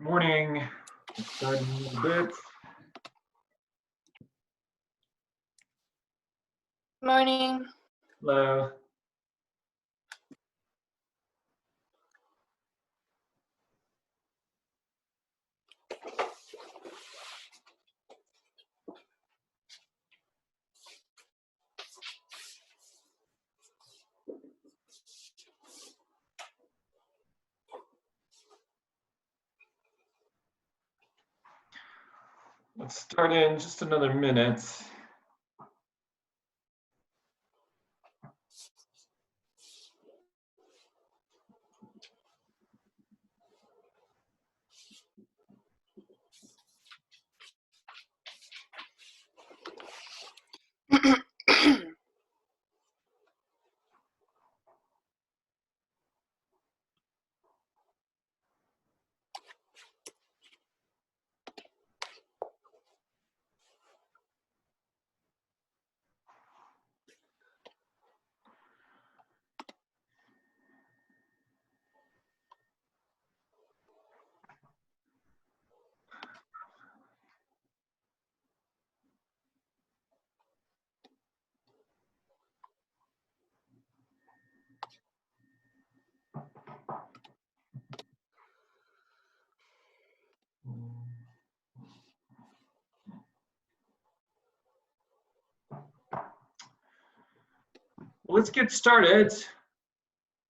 Good morning. We'll start in a little bit. Morning. Hello. Let's start in just another minute. Well, let's get started.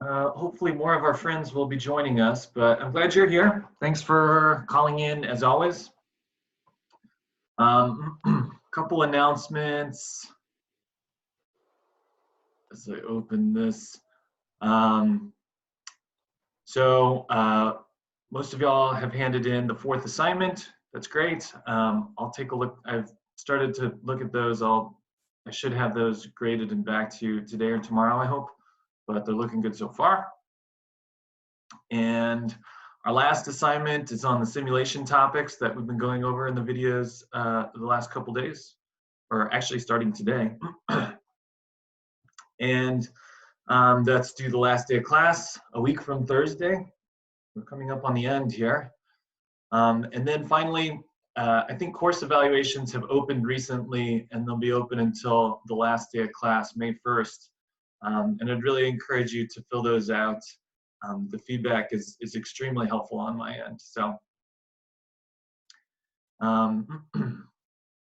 Hopefully more of our friends will be joining us, but I'm glad you're here. Thanks for calling in as always. Couple announcements as I open this. Most of y'all have handed in the 4th assignment. That's great. I'll take a look. I've started to look at those. I should have those graded and back to you today or tomorrow, I hope, but they're looking good so far. And our last assignment is on the simulation topics that we've been going over in the videos the last couple days, or actually starting today. And that's due the last day of class, a week from Thursday. We're coming up on the end here. And then finally, I think course evaluations have opened recently, and they'll be open until the last day of class, May 1st. And I'd really encourage you to fill those out. The feedback is extremely helpful on my end. So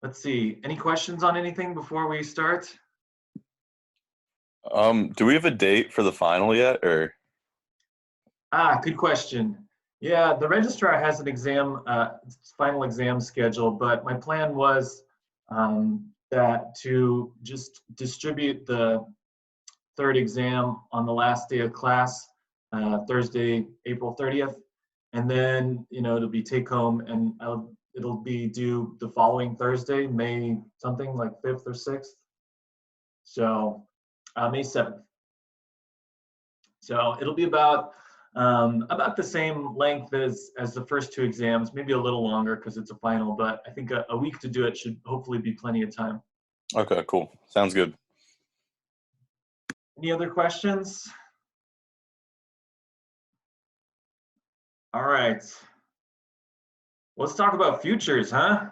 let's see, any questions on anything before we start? Do we have a date for the final yet, or? Good question. Yeah, the registrar has an exam, final exam schedule, but my plan was that to just distribute the 3rd exam on the last day of class, Thursday, April 30th, and then it'll be take home, and it'll be due the following Thursday, May something like 5th or 6th. So May 7th. So it'll be about the same length as the first 2 exams, maybe a little longer because it's a final, but I think a week to do it should hopefully be plenty of time. Okay, cool. Sounds good. Any other questions? All right. Let's talk about futures, huh?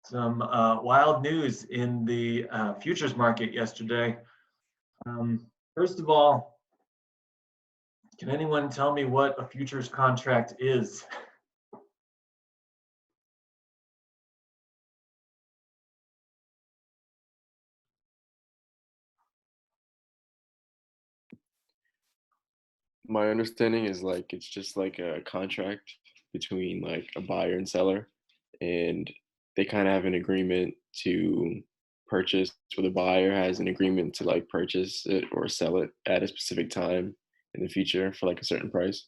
Some wild news in the futures market yesterday. First of all, can anyone tell me what a futures contract is? My understanding is it's just like a contract between like a buyer and seller, and they kind of have an agreement to purchase, or the buyer has an agreement to like purchase it or sell it at a specific time in the future for like a certain price.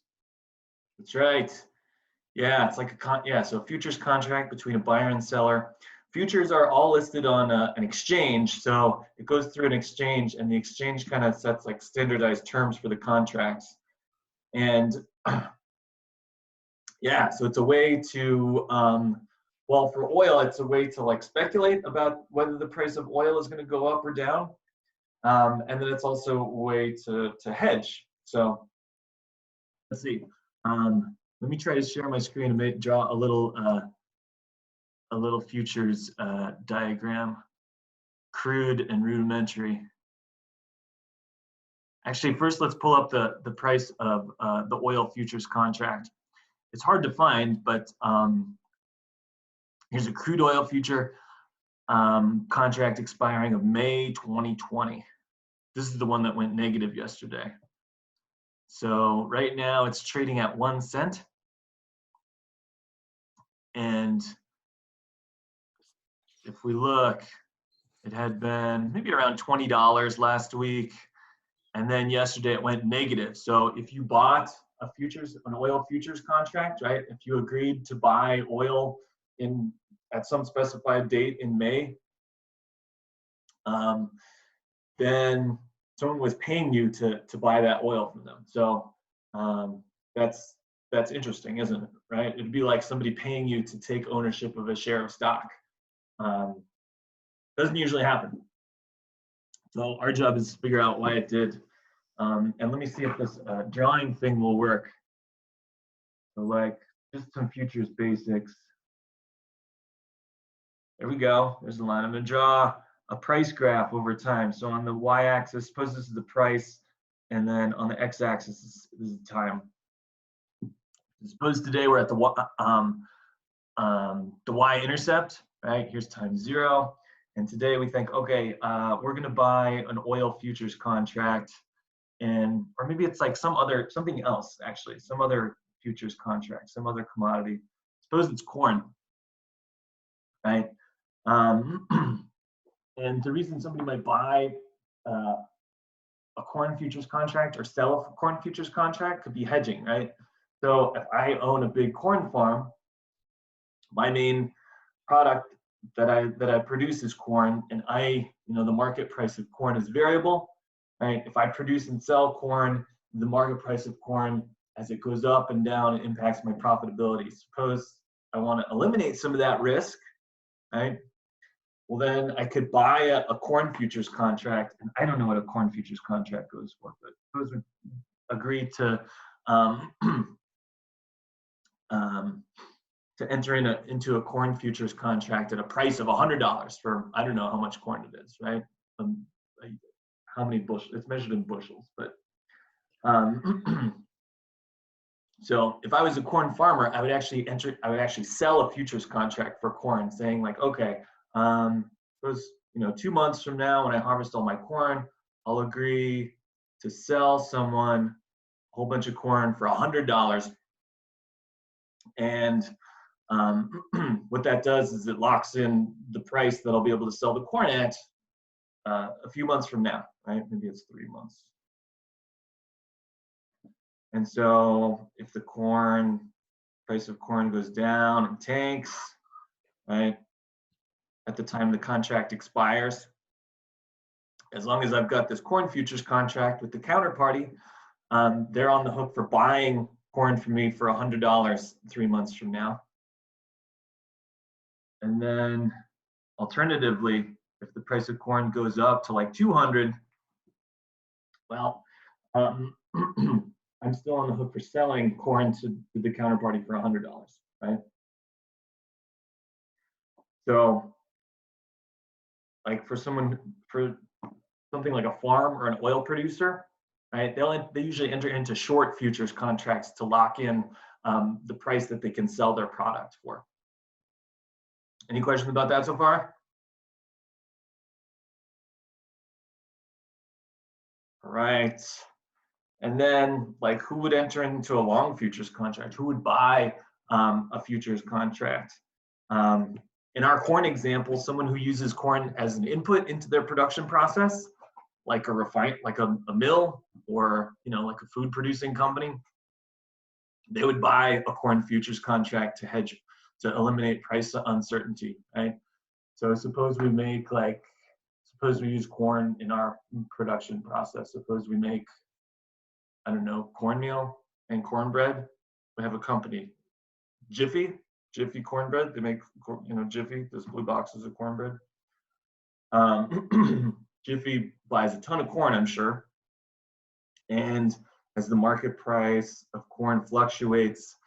That's right. Yeah, it's like so a futures contract between a buyer and seller. Futures are all listed on an exchange, so it goes through an exchange, and the exchange kind of sets like standardized terms for the contracts. And yeah, so it's a way to, well, for oil, it's a way to like speculate about whether the price of oil is going to go up or down. And then it's also a way to hedge. So let's see. Let me try to share my screen and draw a little futures diagram, crude and rudimentary. Actually, first let's pull up the price of the oil futures contract. It's hard to find, but here's a crude oil future contract expiring of May 2020. This is the one that went negative yesterday. So right now it's trading at 1 cent. And if we look, it had been maybe around $20 last week. And then yesterday it went negative. So if you bought an oil futures contract, right? If you agreed to buy oil at some specified date in May, then someone was paying you to buy that oil from them. So that's interesting, isn't it? Right? It'd be like somebody paying you to take ownership of a share of stock. Doesn't usually happen. So our job is to figure out why it did. And let me see if this drawing thing will work. So like just some futures basics. There we go. There's the line. I'm going to draw a price graph over time. So on the y-axis, suppose this is the price, and then on the x-axis this is the time. Suppose today we're at the y-intercept, right? Here's time 0. And today we think, okay, we're going to buy an oil futures contract, or maybe it's like something else actually, some other futures contract, some other commodity. Suppose it's corn, right? And the reason somebody might buy a corn futures contract or sell a corn futures contract could be hedging, right? So if I own a big corn farm, my main product that I produce is corn, and the market price of corn is variable, right? If I produce and sell corn, the market price of corn, as it goes up and down, it impacts my profitability. Suppose I want to eliminate some of that risk, right? Well, then I could buy a corn futures contract, and I don't know what a corn futures contract goes for, but suppose we agree to enter into a corn futures contract at a price of $100 for, I don't know how much corn it is, right? How many bushels? It's measured in bushels, but so if I was a corn farmer, I would actually sell a futures contract for corn, saying like, okay, suppose 2 months from now when I harvest all my corn, I'll agree to sell someone a whole bunch of corn for $100. And what that does is it locks in the price that I'll be able to sell the corn at a few months from now, right? Maybe it's 3 months. And so if the price of corn goes down and tanks, right, at the time the contract expires, as long as I've got this corn futures contract with the counterparty, they're on the hook for buying corn from me for $100 3 months from now. And then alternatively, if the price of corn goes up to like 200, well, I'm still on the hook for selling corn to the counterparty for $100, right? So like for something like a farm or an oil producer, right? They usually enter into short futures contracts to lock in the price that they can sell their product for. Any questions about that so far? All right. And then like who would enter into a long futures contract? Who would buy a futures contract? In our corn example, someone who uses corn as an input into their production process, like a mill or like a food producing company, they would buy a corn futures contract to hedge, to eliminate price uncertainty, right? So suppose we use corn in our production process. Suppose we make, I don't know, cornmeal and cornbread. We have a company, Jiffy cornbread. They make, Jiffy, those blue boxes of cornbread. Jiffy buys a ton of corn, I'm sure. And as the market price of corn fluctuates,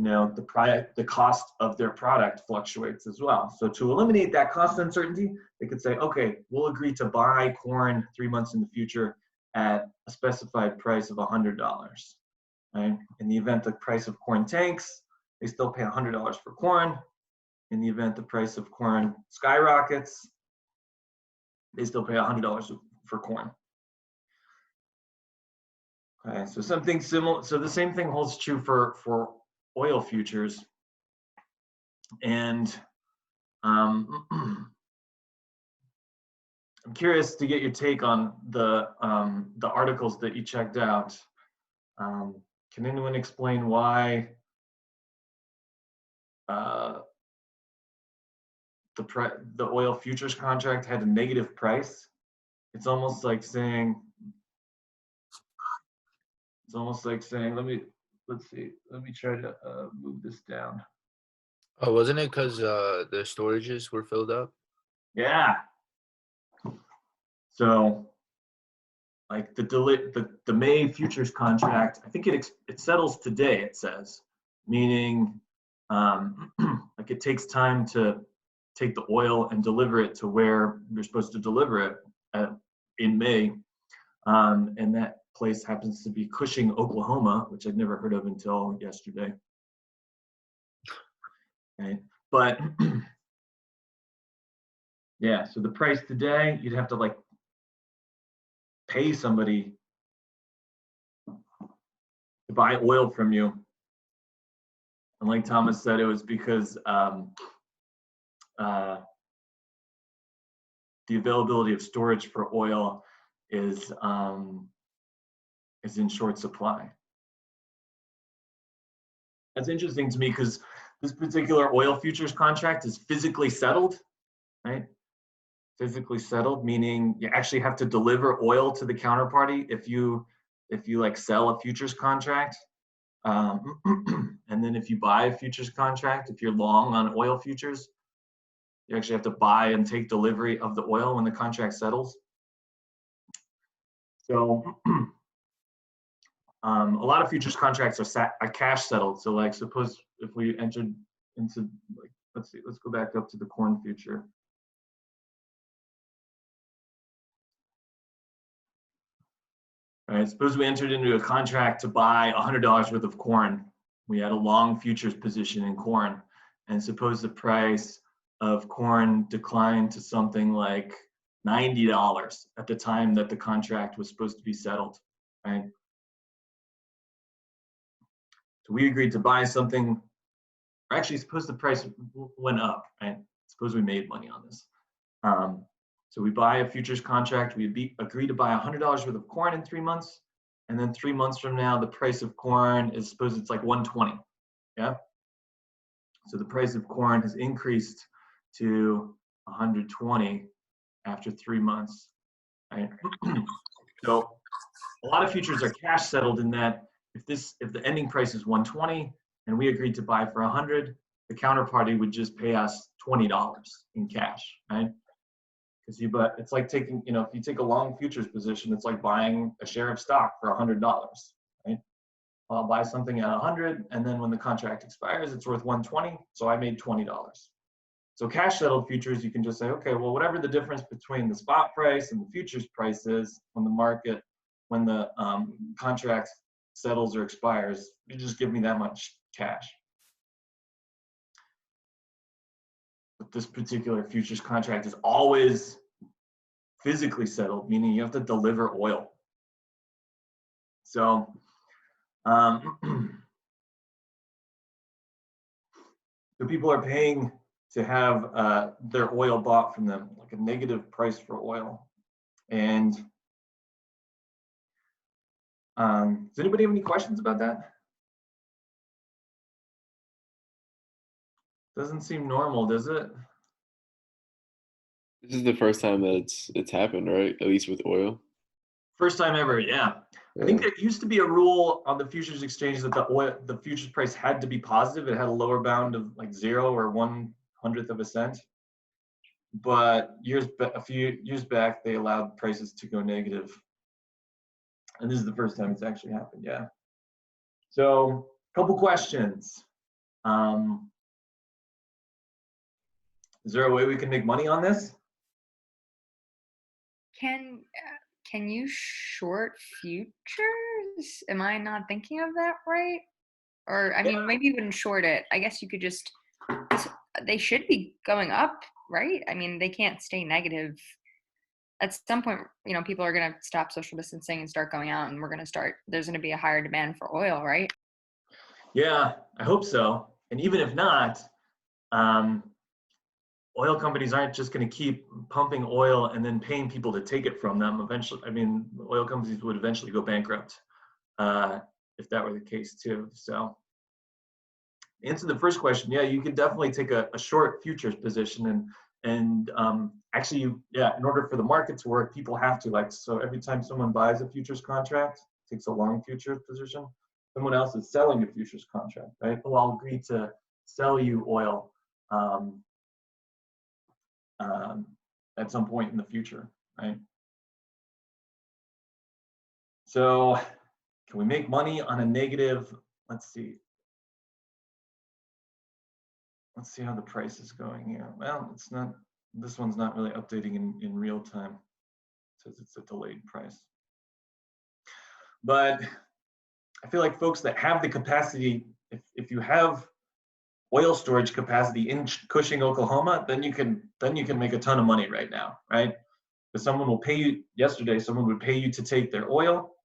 the cost of their product fluctuates as well. So to eliminate that cost uncertainty, they could say, okay, we'll agree to buy corn 3 months in the future at a specified price of $100. Right? In the event the price of corn tanks, they still pay $100 for corn. In the event the price of corn skyrockets, they still pay $100 for corn. Okay, so something similar. So the same thing holds true for oil futures. And I'm curious to get your take on the articles that you checked out. Can anyone explain why the oil futures contract had a negative price? It's almost like saying, let's see, let me try to move this down. Oh, wasn't it because the storages were filled up? Yeah. So like the May futures contract, I think it settles today, it says, meaning like it takes time to take the oil and deliver it to where you're supposed to deliver it in May. And that place happens to be Cushing, Oklahoma, which I'd never heard of until yesterday. Okay. But yeah, so the price today, you'd have to like pay somebody to buy oil from you. And like Thomas said, it was because the availability of storage for oil is in short supply. That's interesting to me because this particular oil futures contract is physically settled, right? Physically settled, meaning you actually have to deliver oil to the counterparty if you like sell a futures contract. And then if you buy a futures contract, if you're long on oil futures, you actually have to buy and take delivery of the oil when the contract settles. So a lot of futures contracts are cash settled. So like suppose if we entered into, like, let's go back up to the corn future. All right, suppose we entered into a contract to buy $100 worth of corn. We had a long futures position in corn. And suppose the price of corn declined to something like $90 at the time that the contract was supposed to be settled, right? So we agreed to buy something, or actually suppose the price went up, right? Suppose we made money on this. So we buy a futures contract, we agree to buy $100 worth of corn in 3 months, and then 3 months from now, the price of corn is, suppose it's like 120, yeah? So the price of corn has increased to 120 after 3 months, right? So a lot of futures are cash settled in that if the ending price is 120 and we agreed to buy for 100, the counterparty would just pay us $20 in cash, right? Because it's like taking, if you take a long futures position, it's like buying a share of stock for $100, right? I'll buy something at 100, and then when the contract expires, it's worth 120, so I made $20. So cash settled futures, you can just say, okay, well, whatever the difference between the spot price and the futures price is when the contract settles or expires, you just give me that much cash. But this particular futures contract is always physically settled, meaning you have to deliver oil. So so people are paying to have their oil bought from them, like a negative price for oil. And does anybody have any questions about that? Doesn't seem normal, does it? This is the first time that it's happened, right? At least with oil. First time ever, yeah. I think there used to be a rule on the futures exchange that the futures price had to be positive. It had a lower bound of like 0 or 1/100th of a cent. But a few years back, they allowed prices to go negative. And this is the first time it's actually happened, yeah. So, a couple questions. Um, is there a way we can make money on this? Can you short futures? Am I not thinking of that right? Or I mean, maybe you wouldn't short it. I guess you could just. They should be going up, right? I mean, they can't stay negative. At some point, people are going to stop social distancing and start going out, and there's going to be a higher demand for oil, right? Yeah, I hope so. And even if not, oil companies aren't just going to keep pumping oil and then paying people to take it from them. Eventually, I mean, oil companies would eventually go bankrupt if that were the case too. So, answer the first question. Yeah, you could definitely take a short futures position, and actually, in order for the market to work, people have to so every time someone buys a futures contract, takes a long futures position, someone else is selling a futures contract, right? They'll all agree to sell you oil at some point in the future, right? So can we make money on a negative? Let's see how the price is going here. Well, it's not, this one's not really updating in real time. It says it's a delayed price. But I feel like folks that have the capacity, if you have oil storage capacity in Cushing, Oklahoma, then you can make a ton of money right now, right? Because someone will pay you. Yesterday, someone would pay you to take their oil.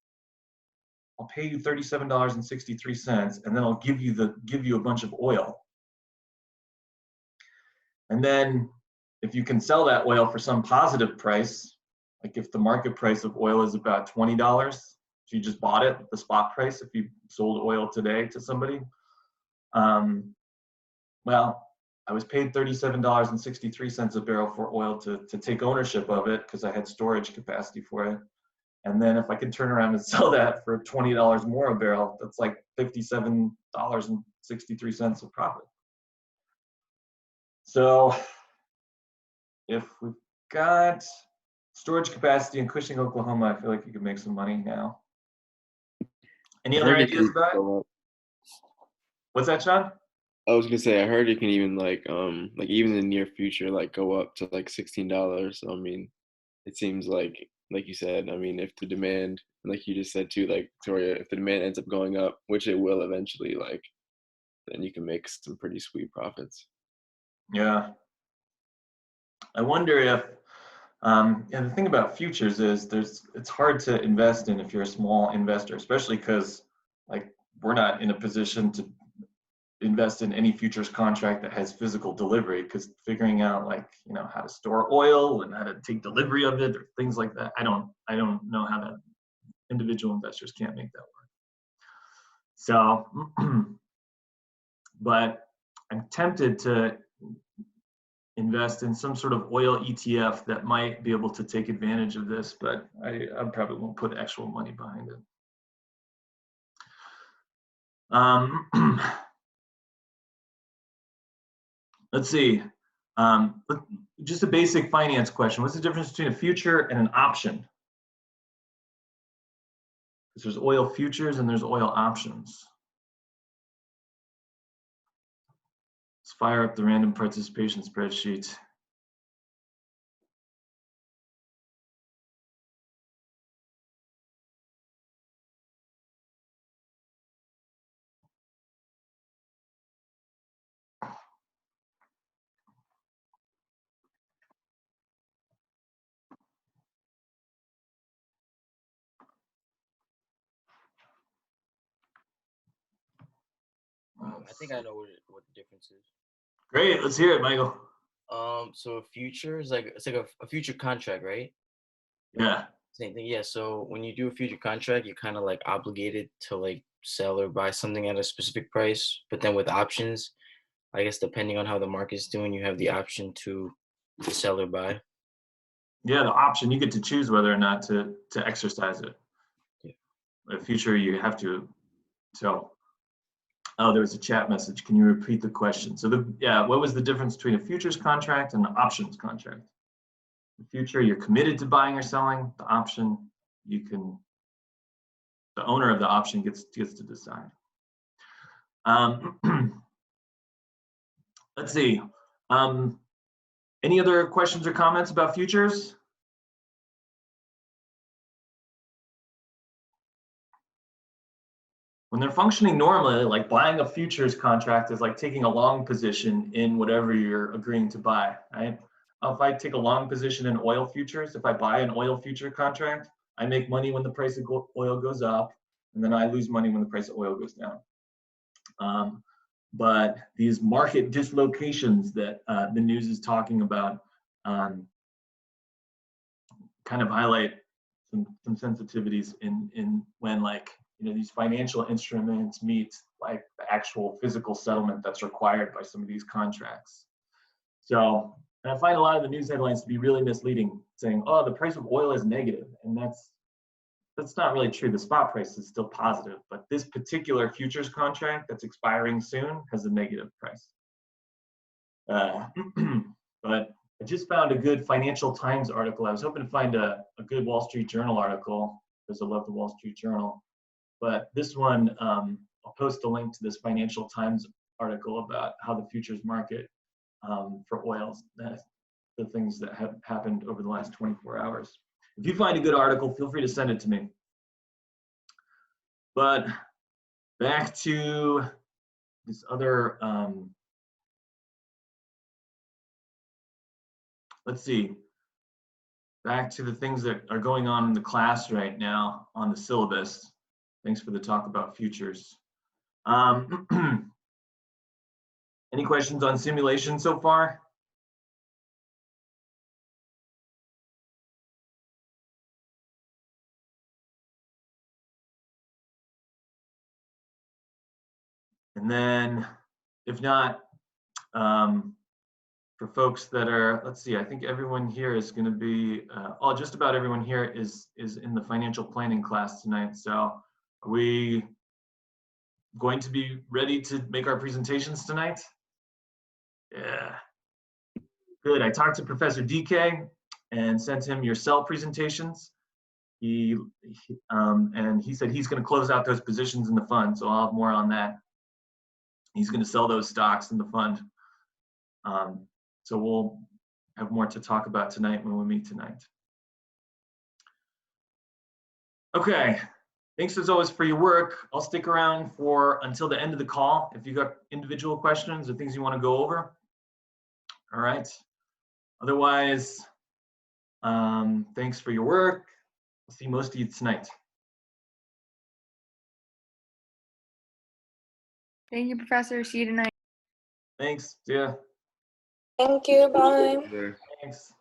I'll pay you $37.63, and then I'll give you a bunch of oil. And then if you can sell that oil for some positive price, like if the market price of oil is about $20, so you just bought it at the spot price, if you sold oil today to somebody, well, I was paid $37.63 a barrel for oil to take ownership of it because I had storage capacity for it. And then if I can turn around and sell that for $20 more a barrel, that's like $57.63 of profit. So if we've got storage capacity in Cushing, Oklahoma, I feel like you could make some money now. Any other ideas about it? What's that, Sean? I was gonna say, I heard it can even even in the near future, go up to $16. So I mean, it seems like you said, I mean, if the demand, like you just said too, Victoria, if the demand ends up going up, which it will eventually, then you can make some pretty sweet profits. Yeah. I wonder if, the thing about futures is it's hard to invest in if you're a small investor, especially because we're not in a position to invest in any futures contract that has physical delivery, because figuring out how to store oil and how to take delivery of it or things like that, I don't know how that individual investors can't make that work. So, but I'm tempted to invest in some sort of oil ETF that might be able to take advantage of this, but I probably won't put actual money behind it. Let's see. Just a basic finance question. What's the difference between a future and an option? Because there's oil futures and there's oil options. Let's fire up the random participation spreadsheet. I think I know what the difference is. Great, let's hear it, Michael. So a future is it's like a future contract, right? Yeah. Same thing. Yeah. So when you do a future contract, you're kind of obligated to sell or buy something at a specific price. But then with options, I guess depending on how the market's doing, you have the option to sell or buy. Yeah, the option, you get to choose whether or not to exercise it. Yeah. The future, you have to. So, oh, there was a chat message. Can you repeat the question? So what was the difference between a futures contract and an options contract? The future, you're committed to buying or selling. The option, the owner of the option gets to decide. let's see. Any other questions or comments about futures? When they're functioning normally, like buying a futures contract is like taking a long position in whatever you're agreeing to buy, right? If I take a long position in oil futures, if I buy an oil future contract, I make money when the price of oil goes up, and then I lose money when the price of oil goes down. But these market dislocations that the news is talking about kind of highlight some sensitivities in when, like, you know, these financial instruments meet like the actual physical settlement that's required by some of these contracts. So, and I find a lot of the news headlines to be really misleading, saying, oh, the price of oil is negative, and that's not really true. The spot price is still positive, but this particular futures contract that's expiring soon has a negative price. But I just found a good Financial Times article. I was hoping to find a good Wall Street Journal article because I love the Wall Street Journal. But this one, I'll post a link to this Financial Times article about how the futures market for oils, the things that have happened over the last 24 hours. If you find a good article, feel free to send it to me. But back to this other, let's see, back to the things that are going on in the class right now on the syllabus. Thanks for the talk about futures. Any questions on simulation so far? And then, if not, for folks that are, let's see, I think everyone here is going to be, just about everyone here is in the financial planning class tonight. So are we going to be ready to make our presentations tonight? Yeah. Good. I talked to Professor DK and sent him your cell presentations. And he said he's going to close out those positions in the fund. So I'll have more on that. He's going to sell those stocks in the fund. So we'll have more to talk about tonight when we meet tonight. Okay, thanks as always for your work. I'll stick around until the end of the call if you got individual questions or things you want to go over. All right. Otherwise, thanks for your work. I'll see most of you tonight. Thank you, Professor. See you tonight. Thanks. See ya. Thank you. Bye. There. Thanks.